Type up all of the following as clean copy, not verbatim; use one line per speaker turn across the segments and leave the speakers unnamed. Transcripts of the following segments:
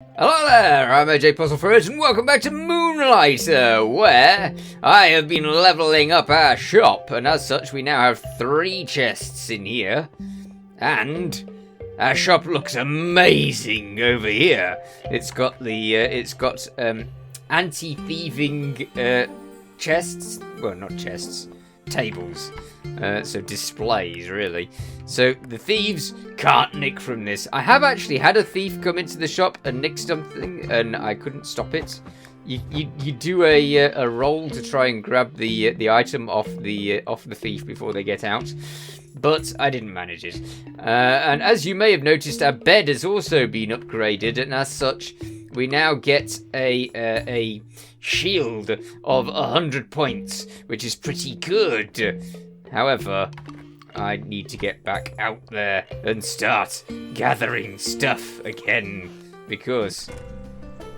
Hello there, I'm AJ PuzzleFerret and welcome back to Moonlighter, where I have been leveling up our shop, and as such we now have 3 chests in here, and our shop looks amazing over here. It's got anti-thieving chests, well not chests, tables, so displays really. So the thieves can't nick from this. I have actually had a thief come into the shop and nick something, and I couldn't stop it. You do a roll to try and grab the item off the thief before they get out, but I didn't manage it. And as you may have noticed, our bed has also been upgraded, and as such, we now get a shield of 100 points, which is pretty good. However, I need to get back out there and start gathering stuff again, because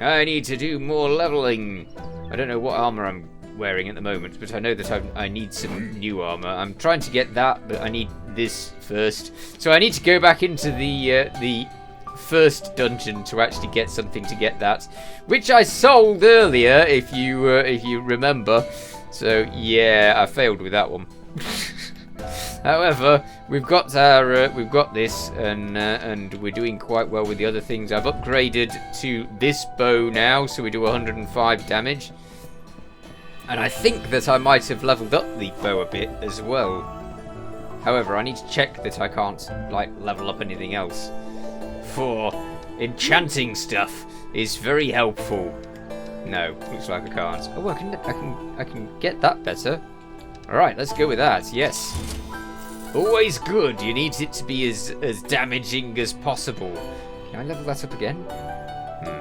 I need to do more leveling. I don't know what armor I'm wearing at the moment, but I know that I need some new armor. I'm trying to get that, but I need this first. So I need to go back into the first dungeon to actually get something to get that, which I sold earlier, if you remember. So yeah, I failed with that one. However, we've got this, and we're doing quite well with the other things. I've upgraded to this bow now, so we do 105 damage. And I think that I might have leveled up the bow a bit as well. However, I need to check that I can't level up anything else. For enchanting stuff is very helpful. No, looks like I can't. Oh, I can get that better. All right, let's go with that. Yes. Always good. You need it to be as damaging as possible. Can I level that up again?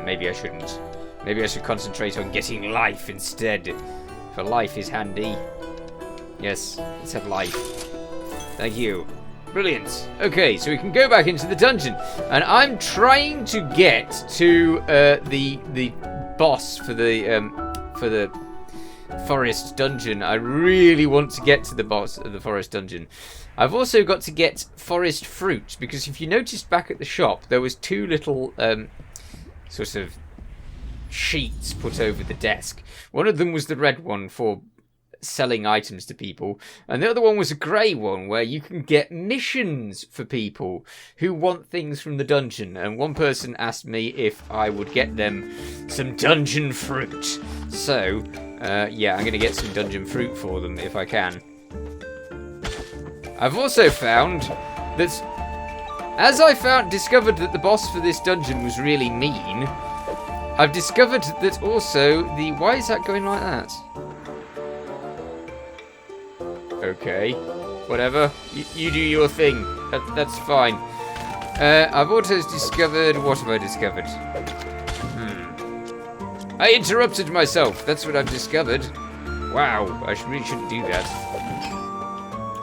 Maybe I shouldn't. Maybe I should concentrate on getting life instead. For life is handy. Yes, let's have life. Thank you. Brilliant. Okay, so we can go back into the dungeon, and I'm trying to get to the boss for the forest dungeon. I really want to get to the boss of the forest dungeon. I've also got to get forest fruit, because if you noticed back at the shop, there was 2 little sort of sheets put over the desk. One of them was the red one for selling items to people, and the other one was a grey one where you can get missions for people who want things from the dungeon. And one person asked me if I would get them some dungeon fruit. So yeah, I'm gonna get some dungeon fruit for them if I can. I've also found that as I discovered that the boss for this dungeon was really mean, I've discovered that also why is that going like that? Okay, whatever. You do your thing. That's fine. I've also discovered... What have I discovered? I interrupted myself. That's what I've discovered. Wow, I really shouldn't do that.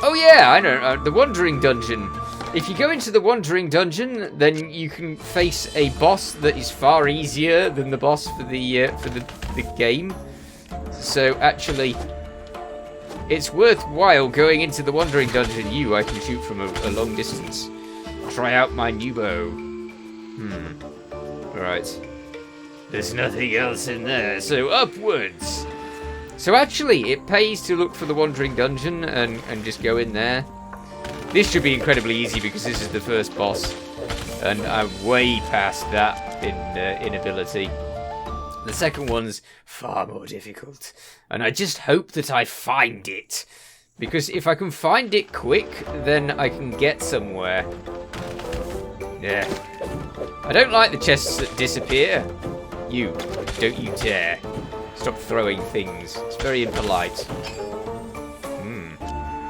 Oh yeah, I know. The Wandering Dungeon. If you go into the Wandering Dungeon, then you can face a boss that is far easier than the boss for the game. So actually, it's worthwhile going into the Wandering Dungeon. I can shoot from a long distance. Try out my new bow. Alright. There's nothing else in there, so upwards! So actually, it pays to look for the Wandering Dungeon and just go in there. This should be incredibly easy because this is the first boss. And I'm way past that in ability. The second one's far more difficult, and I just hope that I find it, because if I can find it quick, then I can get somewhere. Yeah. I don't like the chests that disappear. Don't you dare. Stop throwing things. It's very impolite.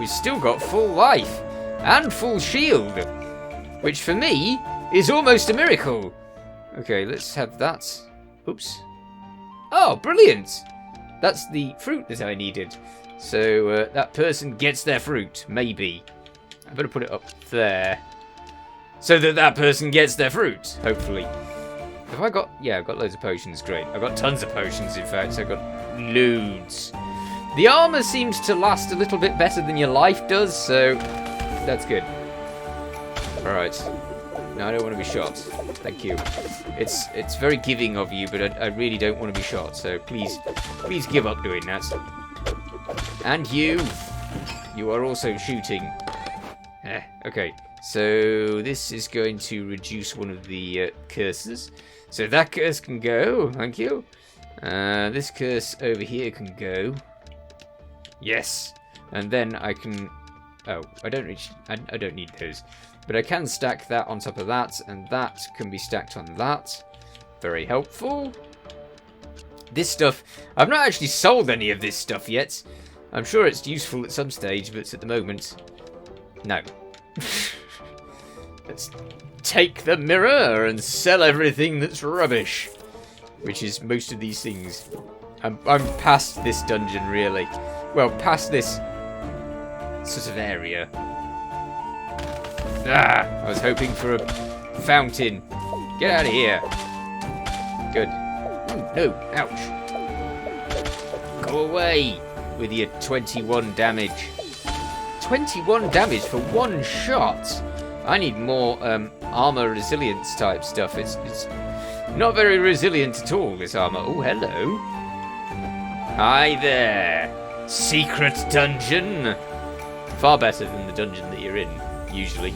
We've still got full life, and full shield, which for me is almost a miracle. Okay, let's have that. Oops. Oh, brilliant! That's the fruit that I needed. So that person gets their fruit, maybe. I better put it up there. So that person gets their fruit, hopefully. Have I got... Yeah, I've got loads of potions, great. I've got tons of potions, in fact. I've got loads. The armor seems to last a little bit better than your life does, so that's good. Alright. No, I don't want to be shot. Thank you. It's very giving of you, but I really don't want to be shot. So please give up doing that. And you are also shooting. Okay. So this is going to reduce one of the curses. So that curse can go. Thank you. This curse over here can go. Yes. And then I can... Oh, I don't need those. But I can stack that on top of that, and that can be stacked on that. Very helpful. This stuff... I've not actually sold any of this stuff yet. I'm sure it's useful at some stage, but at the moment... No. Let's take the mirror and sell everything that's rubbish. Which is most of these things. I'm past this dungeon, really. Well, past this sort of area. I was hoping for a fountain. Get out of here. Good. Ooh, no, ouch. Go away with your 21 damage. 21 damage for one shot? I need more armor resilience type stuff. It's not very resilient at all, this armor. Oh, hello. Hi there. Secret dungeon. Far better than the dungeon that you're in, usually.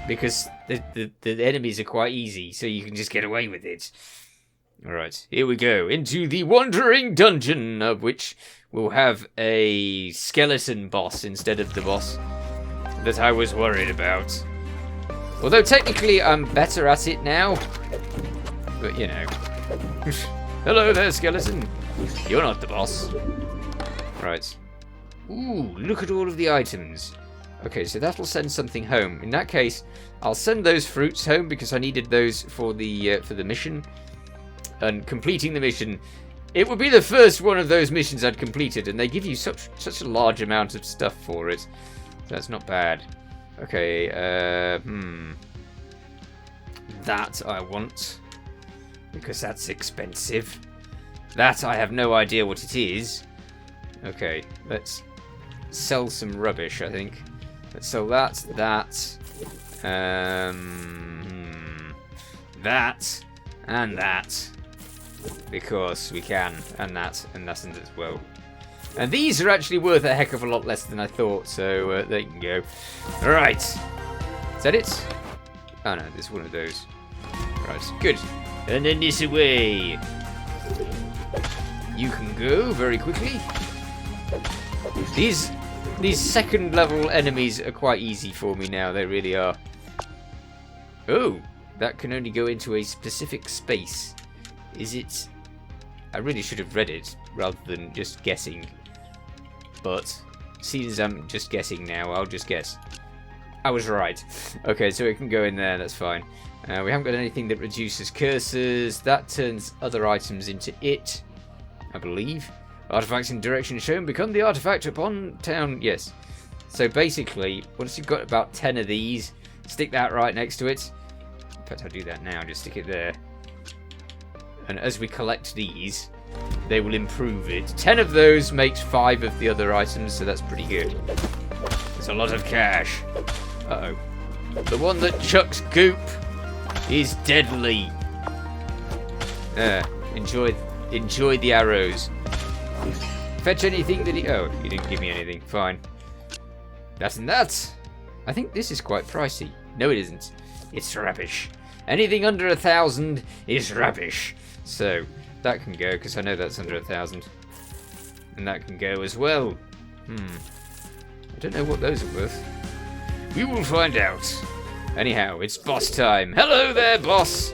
Because the enemies are quite easy, so you can just get away with it. Alright, here we go. Into the Wandering Dungeon, of which we'll have a skeleton boss instead of the boss that I was worried about. Although technically I'm better at it now. But, you know. Hello there, skeleton. You're not the boss. Right. Ooh, look at all of the items. Okay, so that'll send something home. In that case, I'll send those fruits home because I needed those for the mission. And completing the mission, it would be the first one of those missions I'd completed, and they give you such a large amount of stuff for it. So that's not bad. Okay, that I want, because that's expensive. That I have no idea what it is. Okay, let's sell some rubbish, I think. Let's sell that, that, and that, because we can, and that as well. And these are actually worth a heck of a lot less than I thought, so there you can go. Alright. Is that it? Oh no, there's one of those. Right, good. And then this away. You can go very quickly. These second level enemies are quite easy for me now, they really are. Oh, that can only go into a specific space. Is it? I really should have read it rather than just guessing. But seeing as I'm just guessing now, I'll just guess. I was right. Okay, so it can go in there, that's fine. We haven't got anything that reduces curses. That turns other items into it, I believe. Artifacts in direction shown become the artifact upon town. Yes. So basically, once you've got about 10 of these, stick that right next to it. In fact, I'll do that now. Just stick it there. And as we collect these, they will improve it. 10 of those makes 5 of the other items, so that's pretty good. There's a lot of cash. Uh-oh. The one that chucks goop is deadly. Enjoy the arrows. Fetch anything that he... Oh, you didn't give me anything. Fine. That and that. I think this is quite pricey. No, it isn't. It's rubbish. Anything under 1,000 is rubbish. So, that can go, because I know that's under 1,000. And that can go as well. I don't know what those are worth. We will find out. Anyhow, it's boss time. Hello there, boss.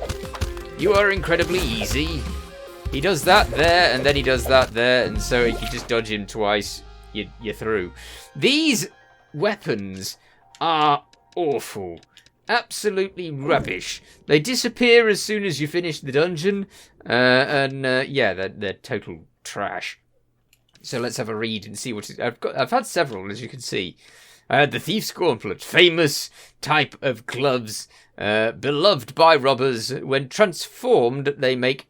You are incredibly easy. He does that there, and then he does that there, and so if you just dodge him twice, you're through. These weapons are awful. Absolutely rubbish. They disappear as soon as you finish the dungeon, yeah, they're total trash. So let's have a read and see what it is. I've had several, as you can see. The Thief's Gauntlet, famous type of gloves, beloved by robbers. When transformed, they make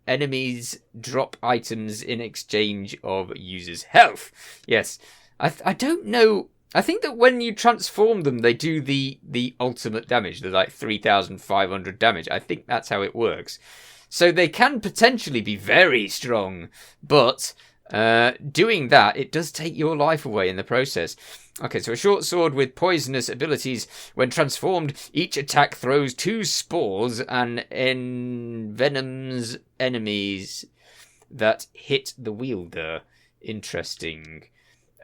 enemies drop items in exchange of users' health. Yes, I don't know. I think that when you transform them, they do the ultimate damage, the like 3,500 damage. I think that's how it works. So they can potentially be very strong, but doing that, it does take your life away in the process. Okay, so a short sword with poisonous abilities. When transformed, each attack throws 2 spores and envenoms enemies that hit the wielder. Interesting.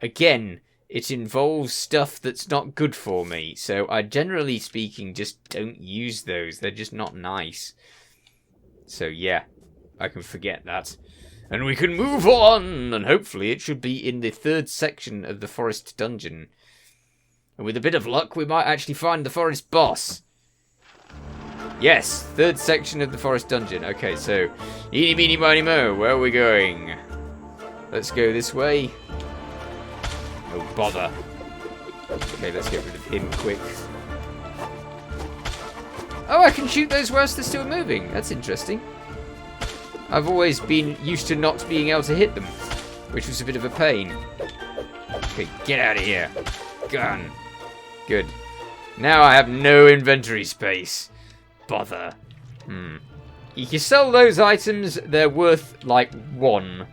Again, it involves stuff that's not good for me, so I generally speaking just don't use those. They're just not nice. So yeah, I can forget that. And we can move on, and hopefully it should be in the 3rd section of the forest dungeon. And with a bit of luck, we might actually find the forest boss. Yes, 3rd section of the forest dungeon. Okay, so, eeny, meeny, miny, mo, where are we going? Let's go this way. Oh, bother. Okay, let's get rid of him quick. Oh, I can shoot those whilst they're still moving. That's interesting. I've always been used to not being able to hit them, which was a bit of a pain. Okay, get out of here. Gun. Good. Now I have no inventory space. Bother. You can sell those items, they're worth like 1,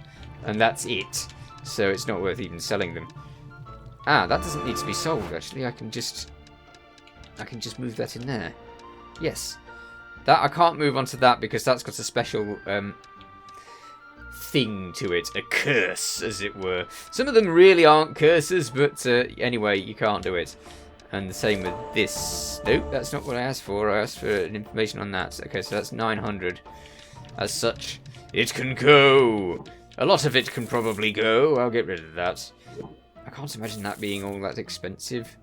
and that's it. So it's not worth even selling them. Ah, that doesn't need to be sold actually. I can just move that in there. Yes. That I can't move onto that because that's got a special thing to it, a curse, as it were. Some of them really aren't curses, but anyway, you can't do it. And the same with this. Nope, that's not what I asked for. I asked for information on that. Okay, so that's 900. As such, it can go. A lot of it can probably go. I'll get rid of that. I can't imagine that being all that expensive.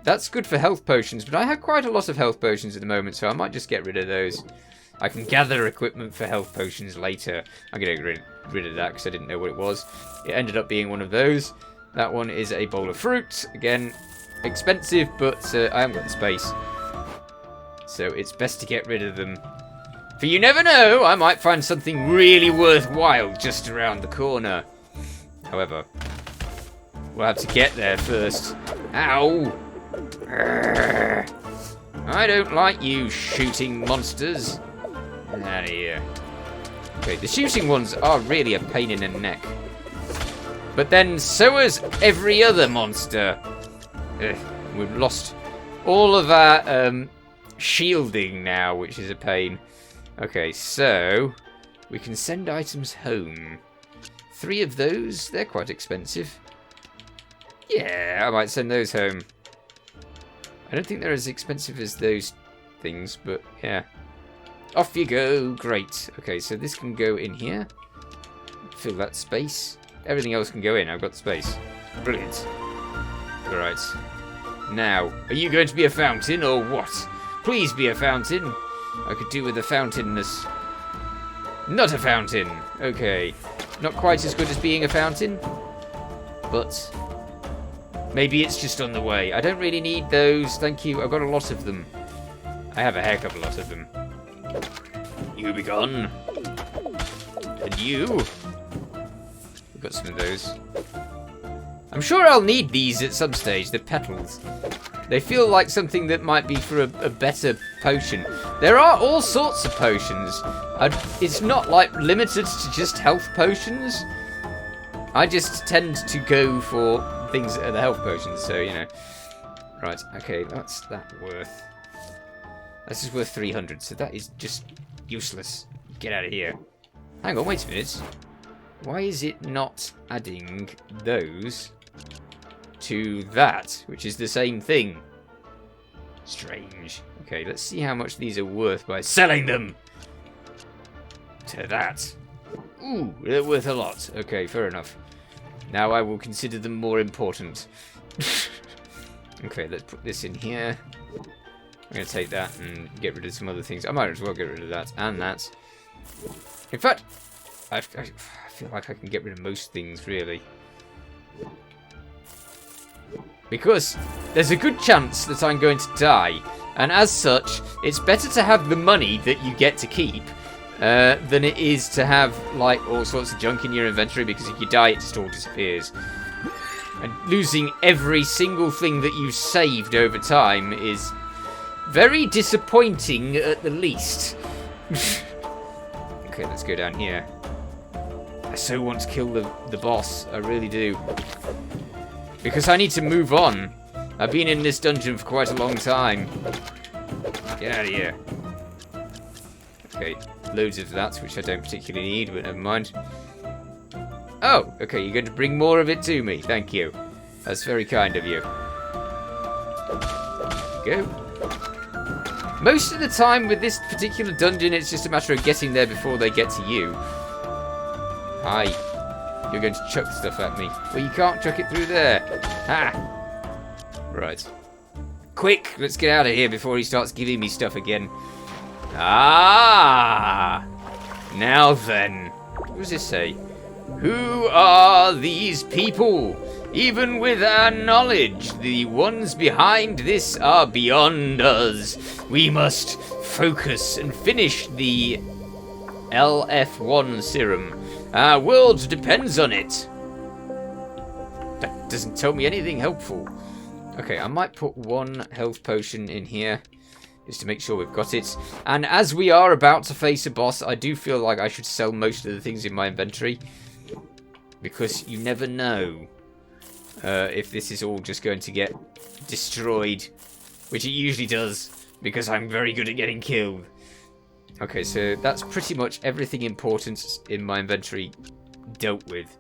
That's good for health potions, but I have quite a lot of health potions at the moment, so I might just get rid of those. I can gather equipment for health potions later. I'm going to get rid of that because I didn't know what it was. It ended up being one of those. That one is a bowl of fruit. Again, expensive, but I haven't got the space. So it's best to get rid of them. For you never know, I might find something really worthwhile just around the corner. However, we'll have to get there first. Ow! I don't like you shooting monsters. Get out of here. Okay, the shooting ones are really a pain in the neck. But then so is every other monster. We've lost all of our shielding now, which is a pain. Okay, so we can send items home. 3 of those, they're quite expensive. Yeah, I might send those home. I don't think they're as expensive as those things, but yeah. Off you go. Great. Okay, so this can go in here. Fill that space. Everything else can go in. I've got the space. Brilliant. Alright. Now, are you going to be a fountain or what? Please be a fountain. I could do with a fountain-ness. Not a fountain. Okay. Not quite as good as being a fountain, but maybe it's just on the way. I don't really need those. Thank you. I've got a lot of them. I have a heck of a lot of them. You be gone. And you. We've got some of those. I'm sure I'll need these at some stage, the petals. They feel like something that might be for a better potion. There are all sorts of potions. It's not like limited to just health potions. I just tend to go for things that are the health potions, so you know. Right, okay, that's that worth. This is worth 300, so that is just useless. Get out of here. Hang on, wait a minute. Why is it not adding those to that, which is the same thing? Strange. Okay, let's see how much these are worth by selling them to that. Ooh, they're worth a lot. Okay, fair enough. Now I will consider them more important. Okay, let's put this in here. I'm going to take that and get rid of some other things. I might as well get rid of that and that. In fact, I feel like I can get rid of most things, really. Because there's a good chance that I'm going to die. And as such, it's better to have the money that you get to keep than it is to have, like, all sorts of junk in your inventory. Because if you die, it just all disappears. And losing every single thing that you saved over time is very disappointing at the least. Okay, let's go down here. I so want to kill the boss. I really do. Because I need to move on. I've been in this dungeon for quite a long time. Get out of here. Okay, loads of that, which I don't particularly need, but never mind. Oh, okay, you're going to bring more of it to me. Thank you. That's very kind of you. There you go. Most of the time with this particular dungeon, it's just a matter of getting there before they get to you. Hi. You're going to chuck stuff at me. Well, you can't chuck it through there. Ha! Right. Quick, let's get out of here before he starts giving me stuff again. Ah! Now then. What does this say? Who are these people? Even with our knowledge, the ones behind this are beyond us. We must focus and finish the LF1 serum. Our world depends on it. That doesn't tell me anything helpful. Okay, I might put one health potion in here, just to make sure we've got it. And as we are about to face a boss, I do feel like I should sell most of the things in my inventory. Because you never know if this is all just going to get destroyed. Which it usually does, because I'm very good at getting killed. Okay, so that's pretty much everything important in my inventory dealt with.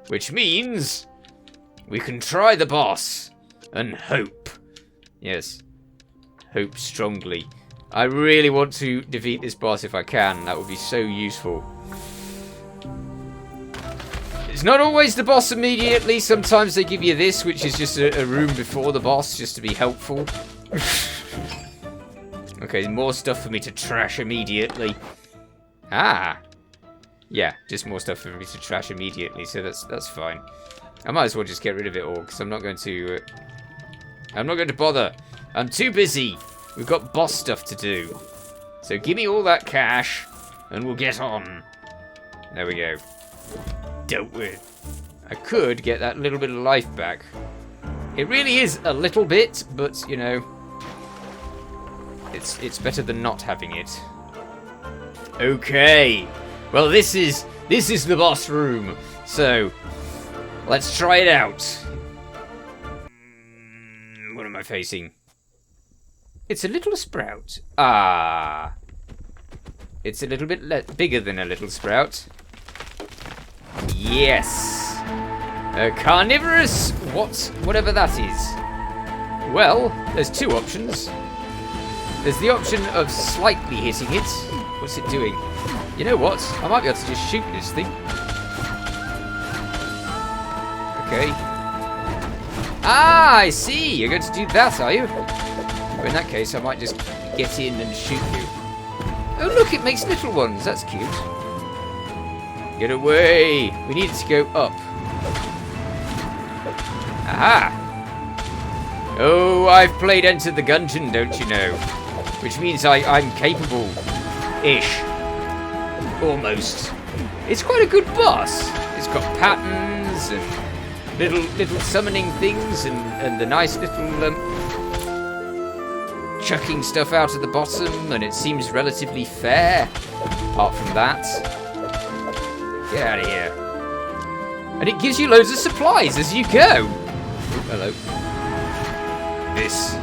Which means we can try the boss and hope. Yes, hope strongly. I really want to defeat this boss if I can. That would be so useful. It's not always the boss immediately. Sometimes they give you this, which is just a room before the boss, just to be helpful. Okay, more stuff for me to trash immediately. Ah. Yeah, just more stuff for me to trash immediately, so that's fine. I might as well just get rid of it all, because I'm not going to bother. I'm too busy. We've got boss stuff to do. So give me all that cash, and we'll get on. There we go. Dealt with. I could get that little bit of life back. It really is a little bit, but, you know, it's better than not having it. Okay. Well, this is the boss room. So, let's try it out. What am I facing? It's a little sprout. Ah. It's a little bit bigger than a little sprout. Yes. Carnivorous, whatever that is. Well, there's two options. There's the option of slightly hitting it. What's it doing? You know what? I might be able to just shoot this thing. Okay. Ah, I see. You're going to do that, are you? Well, in that case, I might just get in and shoot you. Oh, look, it makes little ones. That's cute. Get away. We need to go up. Aha. Oh, I've played Enter the Gungeon, don't you know? Which means I'm capable-ish. Almost. It's quite a good boss. It's got patterns and little summoning things and the nice little chucking stuff out of the bottom, and it seems relatively fair. Apart from that. Get out of here. And it gives you loads of supplies as you go. Oh, hello. This.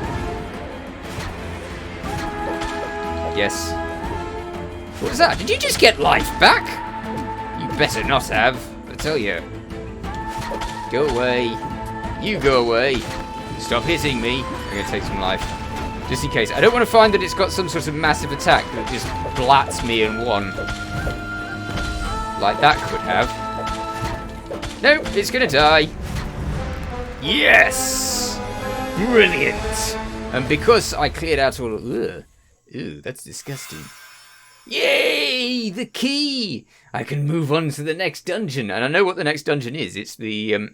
Yes. What was that? Did you just get life back? You better not have, I tell you. Go away. You go away. Stop hitting me. I'm going to take some life. Just in case. I don't want to find that it's got some sort of massive attack that just blats me in one. Like that could have. No, it's going to die. Yes! Brilliant! And because I cleared out all... Ew, that's disgusting. Yay! The key! I can move on to the next dungeon. And I know what the next dungeon is. It's the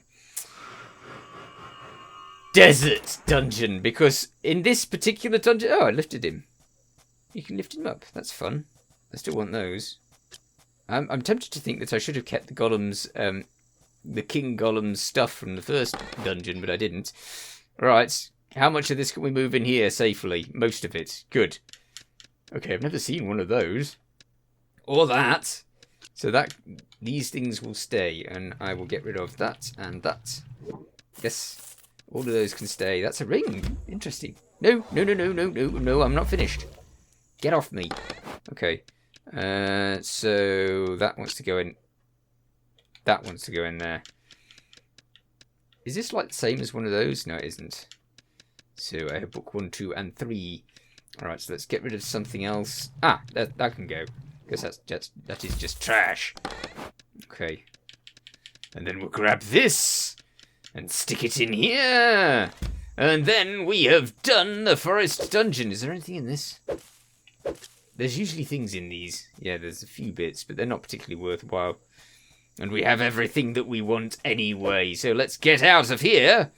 desert dungeon. Because in this particular dungeon... Oh, I lifted him. You can lift him up. That's fun. I still want those. I'm tempted to think that I should have kept the golems the King Golem's stuff from the first dungeon, but I didn't. Right, how much of this can we move in here safely? Most of it. Good. Okay, I've never seen one of those. Or that. So these things will stay, and I will get rid of that and that. Yes, all of those can stay. That's a ring. Interesting. No, I'm not finished. Get off me. Okay. So that wants to go in. That wants to go in there. Is this like the same as one of those? No, it isn't. So I have book 1, 2, and 3. Alright, so let's get rid of something else. Ah, that can go. Because that is just trash. Okay. And then we'll grab this and stick it in here. And then we have done the forest dungeon. Is there anything in this? There's usually things in these. Yeah, there's a few bits, but they're not particularly worthwhile. And we have everything that we want anyway. So let's get out of here.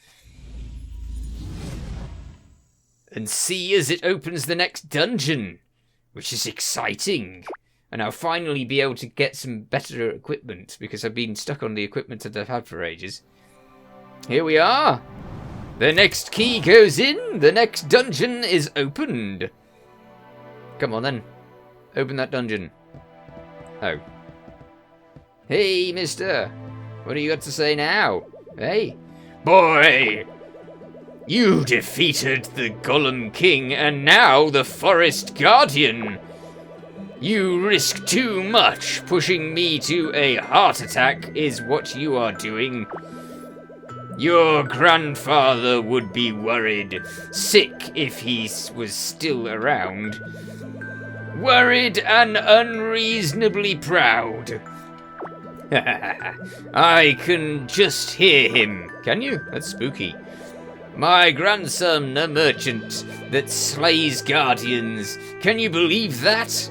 And see as it opens the next dungeon. Which is exciting. And I'll finally be able to get some better equipment. Because I've been stuck on the equipment that I've had for ages. Here we are. The next key goes in. The next dungeon is opened. Come on then. Open that dungeon. Oh. Hey, mister. What do you got to say now? Hey? Boy! You defeated the Golem King and now the Forest Guardian. You risk too much. Pushing me to a heart attack is what you are doing. Your grandfather would be worried. Sick if he was still around. Worried and unreasonably proud. I can just hear him. Can you? That's spooky. My grandson, a merchant that slays guardians. Can you believe that?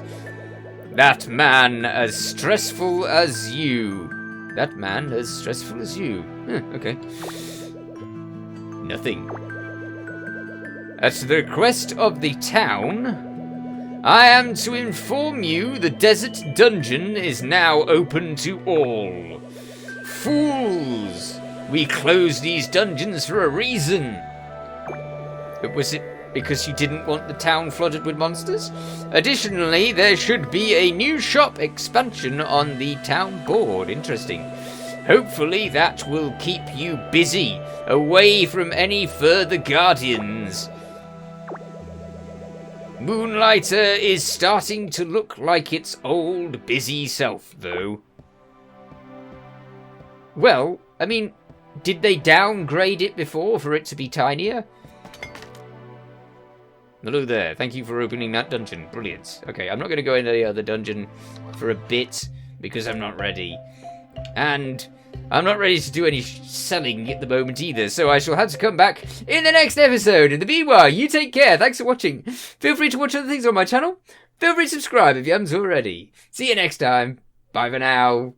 That man as stressful as you. That man as stressful as you. Okay. Nothing. At the request of the town, I am to inform you the desert dungeon is now open to all. Fools! We closed these dungeons for a reason. Was it because you didn't want the town flooded with monsters? Additionally, there should be a new shop expansion on the town board. Interesting. Hopefully that will keep you busy, away from any further guardians. Moonlighter is starting to look like its old busy self, though. Well, I mean, did they downgrade it before for it to be tinier? Hello there, thank you for opening that dungeon. Brilliant. Okay, I'm not going to go into the other dungeon for a bit, because I'm not ready. And I'm not ready to do any selling at the moment either, so I shall have to come back in the next episode. In the meanwhile, you take care. Thanks for watching. Feel free to watch other things on my channel. Feel free to subscribe if you haven't already. See you next time. Bye for now.